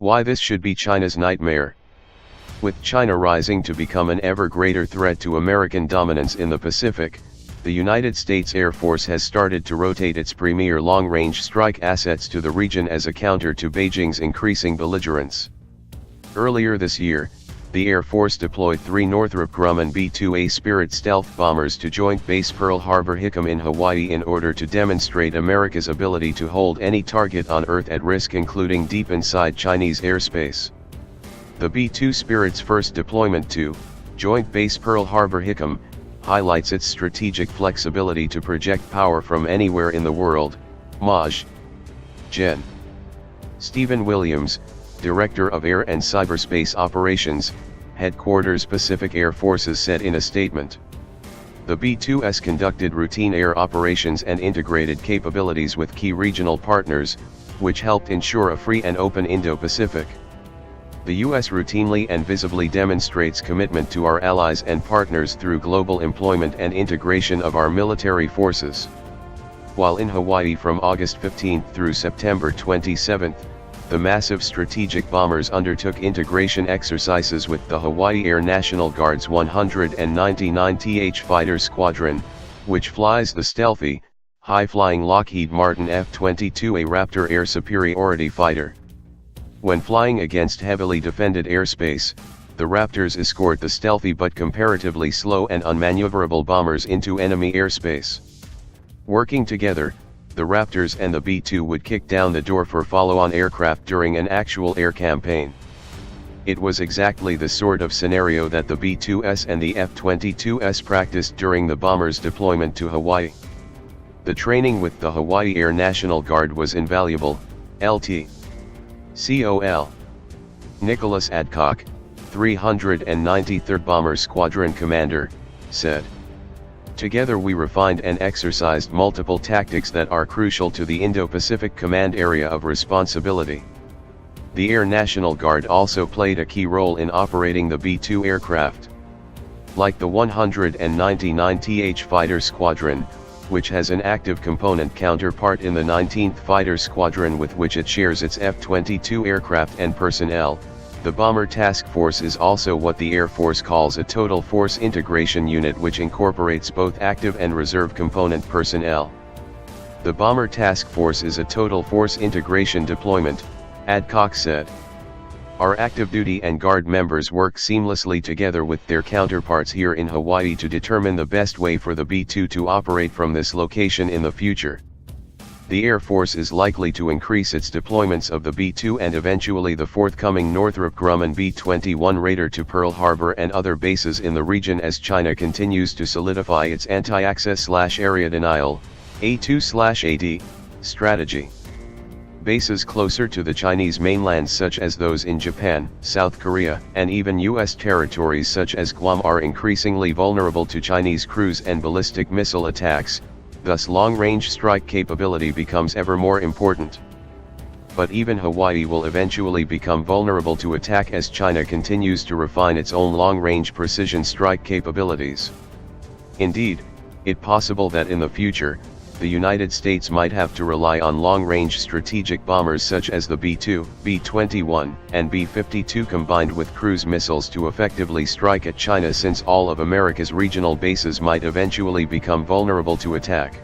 Why this should be China's nightmare. With China rising to become an ever greater threat to American dominance in the Pacific, the United States Air Force has started to rotate its premier long-range strike assets to the region as a counter to Beijing's increasing belligerence. Earlier this year, the Air Force deployed 3 Northrop Grumman B-2A Spirit stealth bombers to Joint Base Pearl Harbor-Hickam in Hawaii in order to demonstrate America's ability to hold any target on Earth at risk, including deep inside Chinese airspace. The B-2 Spirit's first deployment to Joint Base Pearl Harbor-Hickam highlights its strategic flexibility to project power from anywhere in the world. Maj. Gen. Stephen Williams, Director of Air and Cyberspace Operations, Headquarters Pacific Air Forces, said in a statement. The B-2S conducted routine air operations and integrated capabilities with key regional partners, which helped ensure a free and open Indo-Pacific. The U.S. routinely and visibly demonstrates commitment to our allies and partners through global employment and integration of our military forces. While in Hawaii from August 15 through September 27, the massive strategic bombers undertook integration exercises with the Hawaii Air National Guard's 199th Fighter Squadron, which flies the stealthy, high-flying Lockheed Martin F-22A Raptor air superiority fighter. When flying against heavily defended airspace, the Raptors escort the stealthy but comparatively slow and unmaneuverable bombers into enemy airspace. Working together, the Raptors and the B-2 would kick down the door for follow-on aircraft during an actual air campaign. It was exactly the sort of scenario that the B-2S and the F-22S practiced during the bombers' deployment to Hawaii. The training with the Hawaii Air National Guard was invaluable. Lt. Col. Nicholas Adcock, 393rd Bomber Squadron Commander, said. Together we refined and exercised multiple tactics that are crucial to the Indo-Pacific Command area of responsibility. The Air National Guard also played a key role in operating the B-2 aircraft. Like the 199th Fighter Squadron, which has an active component counterpart in the 19th Fighter Squadron with which it shares its F-22 aircraft and personnel, the Bomber Task Force is also what the Air Force calls a Total Force Integration Unit, which incorporates both active and reserve component personnel. The Bomber Task Force is a total force integration deployment, Adcock said. Our active duty and guard members work seamlessly together with their counterparts here in Hawaii to determine the best way for the B-2 to operate from this location in the future. The Air Force is likely to increase its deployments of the B-2 and eventually the forthcoming Northrop Grumman B-21 Raider to Pearl Harbor and other bases in the region as China continues to solidify its anti-access/area denial, A2/AD, strategy. Bases closer to the Chinese mainland such as those in Japan, South Korea, and even U.S. territories such as Guam are increasingly vulnerable to Chinese cruise and ballistic missile attacks, thus long-range strike capability becomes ever more important. But even Hawaii will eventually become vulnerable to attack as China continues to refine its own long-range precision strike capabilities. Indeed, it's possible that in the future, the United States might have to rely on long-range strategic bombers such as the B-2, B-21, and B-52 combined with cruise missiles to effectively strike at China, since all of America's regional bases might eventually become vulnerable to attack.